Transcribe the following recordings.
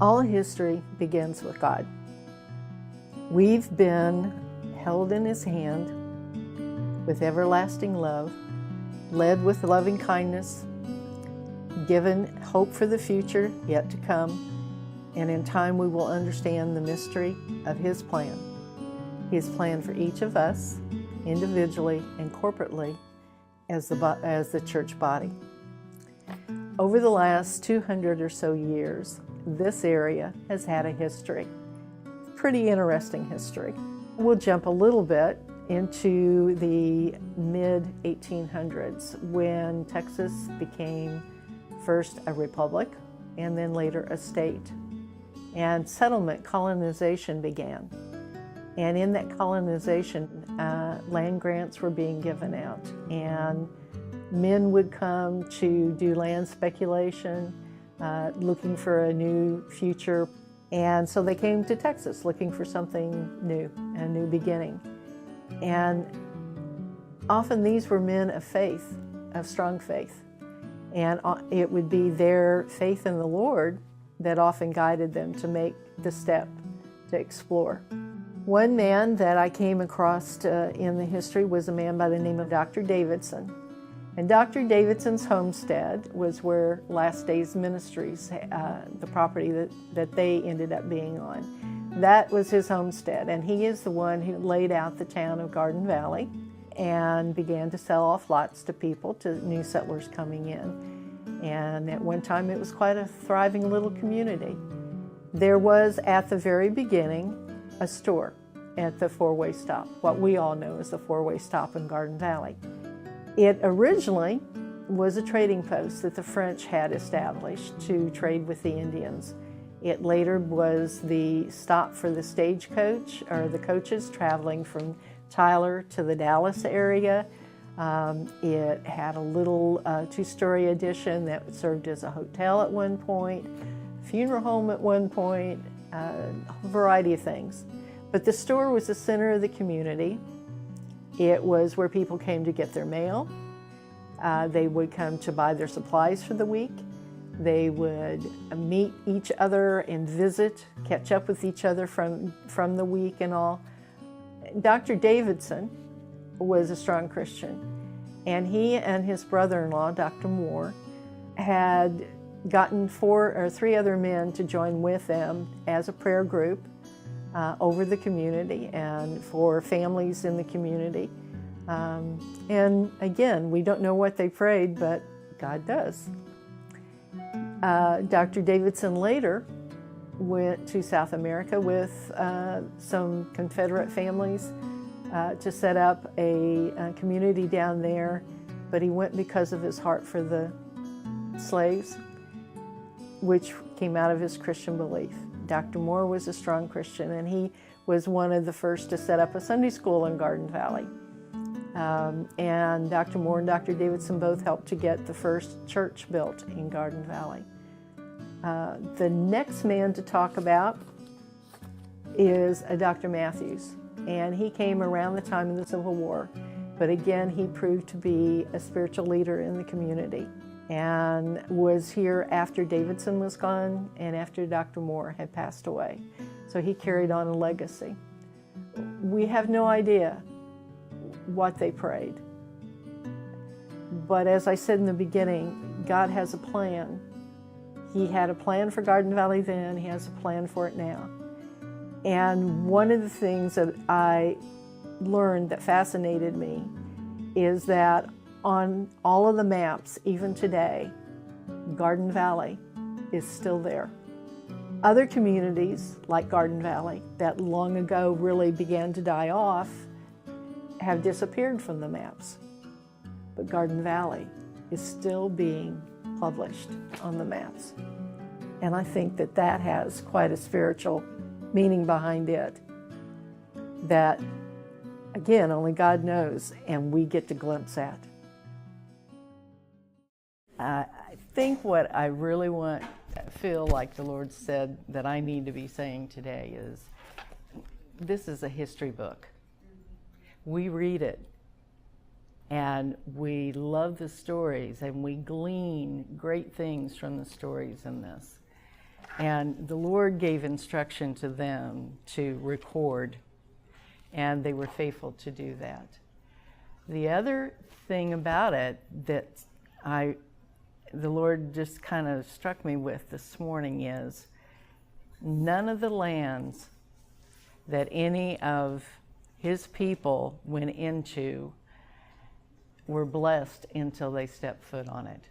All history begins with God. We've been held in His hand with everlasting love, led with loving kindness, given hope for the future yet to come, and in time we will understand the mystery of His plan. His plan for each of us, individually and corporately, as the church body. Over the last 200 or so years, this area has had a history, pretty interesting history. We'll jump a little bit into the mid-1800s when Texas became first a republic and then later a state. And settlement, colonization began. And in that colonization, land grants were being given out, and men would come to do land speculation, looking for a new future. And so they came to Texas looking for something new, a new beginning. And often these were men of faith, of strong faith. And it would be their faith in the Lord that often guided them to make the step to explore. One man that I came across in the history was a man by the name of Dr. Davidson. And Dr. Davidson's homestead was where Last Days Ministries, the property that they ended up being on. That was his homestead, and he is the one who laid out the town of Garden Valley and began to sell off lots to people, to new settlers coming in. And at one time it was quite a thriving little community. There was, at the very beginning, a store at the four-way stop, what we all know as the four-way stop in Garden Valley. It originally was a trading post that the French had established to trade with the Indians. It later was the stop for the stagecoach, or the coaches traveling from Tyler to the Dallas area. It had a little two-story addition that served as a hotel at one point, funeral home at one point, a variety of things. But the store was the center of the community. It was where people came to get their mail. They would come to buy their supplies for the week. They would meet each other and visit, catch up with each other from the week and all. Dr. Davidson was a strong Christian, and he and his brother-in-law, Dr. Moore, had gotten 4 or 3 other men to join with them as a prayer group over the community and for families in the community. And again, we don't know what they prayed, but God does. Dr. Davidson later went to South America with some Confederate families to set up a community down there, but he went because of his heart for the slaves, which came out of his Christian belief. Dr. Moore was a strong Christian, and he was one of the first to set up a Sunday school in Garden Valley. And Dr. Moore and Dr. Davidson both helped to get the first church built in Garden Valley. The next man to talk about is Dr. Matthews, and he came around the time of the Civil War, but again he proved to be a spiritual leader in the community and was here after Davidson was gone and after Dr. Moore had passed away. So he carried on a legacy. We have no idea what they prayed, but as I said in the beginning, God has a plan. He had a plan for Garden Valley then, He has a plan for it now. And one of the things that I learned that fascinated me is that on all of the maps, even today, Garden Valley is still there. Other communities, like Garden Valley, that long ago really began to die off, have disappeared from the maps. But Garden Valley is still being published on the maps. And I think that that has quite a spiritual meaning behind it that, again, only God knows, and we get to glimpse at. I think what I really feel like the Lord said that I need to be saying today is, this is a history book. We read it, and we love the stories, and we glean great things from the stories in this. And the Lord gave instruction to them to record, and they were faithful to do that. The other thing about it that the Lord just kind of struck me with this morning is none of the lands that any of his people went into were blessed until they stepped foot on it.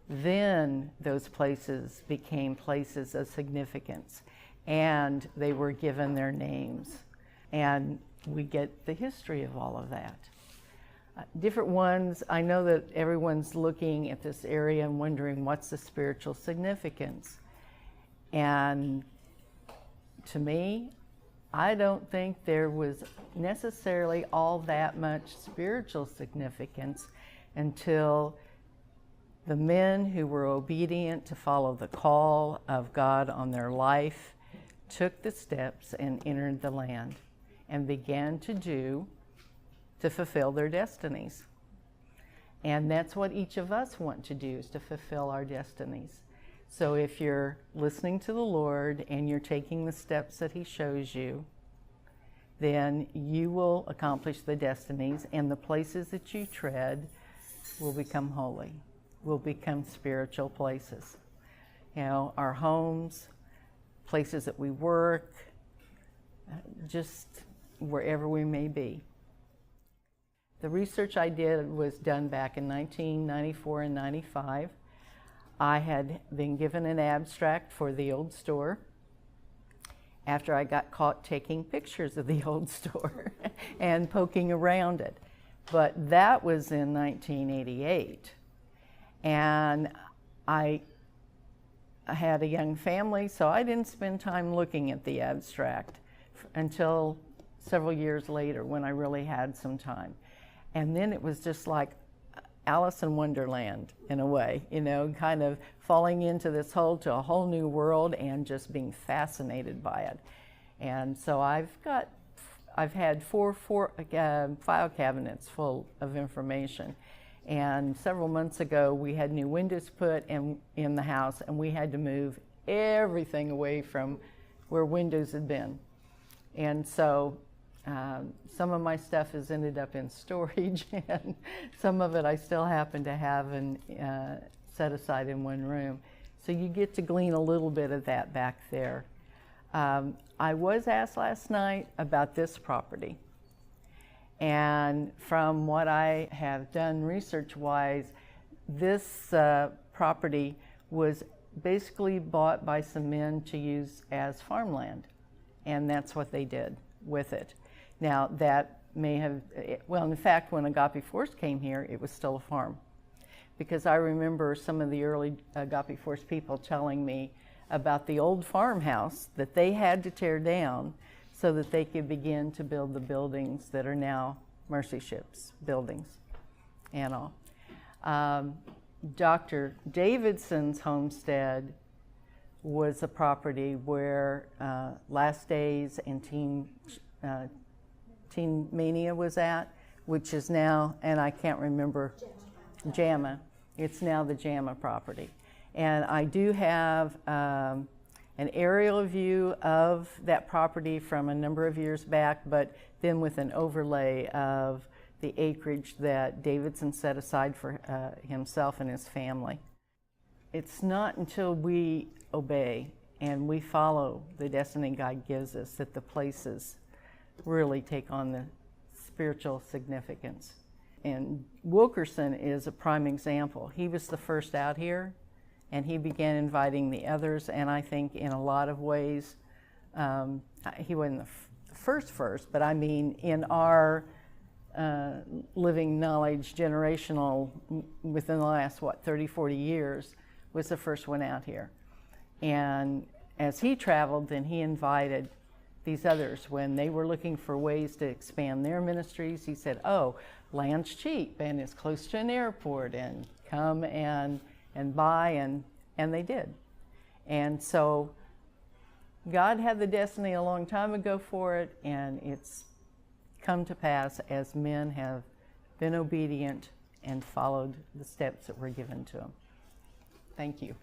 Then those places became places of significance, and they were given their names. And we get the history of all of that. Different ones, I know that everyone's looking at this area and wondering what's the spiritual significance. And to me, I don't think there was necessarily all that much spiritual significance until the men who were obedient to follow the call of God on their life took the steps and entered the land and began to fulfill their destinies. And that's what each of us want to do, is to fulfill our destinies. So if you're listening to the Lord and you're taking the steps that he shows you, then you will accomplish the destinies, and the places that you tread will become holy, will become spiritual places. You know, our homes, places that we work, just wherever we may be. The research I did was done back in 1994 and 95. I had been given an abstract for the old store after I got caught taking pictures of the old store and poking around it. But that was in 1988. And I had a young family, so I didn't spend time looking at the abstract until several years later when I really had some time. And then it was just like Alice in Wonderland in a way, you know, kind of falling into this to a whole new world and just being fascinated by it. And so I've had four file cabinets full of information. And several months ago, we had new windows put in the house, and we had to move everything away from where windows had been. And so some of my stuff has ended up in storage, and some of it I still happen to have and set aside in one room. So you get to glean a little bit of that back there. I was asked last night about this property. And from what I have done research-wise, this property was basically bought by some men to use as farmland. And that's what they did with it. Now, that may have, well, in fact, when Agape Force came here, it was still a farm. Because I remember some of the early Agape Force people telling me about the old farmhouse that they had to tear down so that they could begin to build the buildings that are now Mercy Ships buildings and all. Dr. Davidson's homestead was a property where Last Days and Teen Mania was at, which is now, and I can't remember, JAMA. It's now the JAMA property. And I do have an aerial view of that property from a number of years back, but then with an overlay of the acreage that Davidson set aside for himself and his family. It's not until we obey and we follow the destiny God gives us that the places really take on the spiritual significance. And Wilkerson is a prime example. He was the first out here, and he began inviting the others, and I think in a lot of ways, he wasn't the first, but I mean in our living knowledge generational, within the last, 30, 40 years, was the first one out here. And as he traveled, then he invited these others. When they were looking for ways to expand their ministries, he said, oh, land's cheap and it's close to an airport, and come and buy, and they did. And so God had the destiny a long time ago for it, and it's come to pass as men have been obedient and followed the steps that were given to them. Thank you.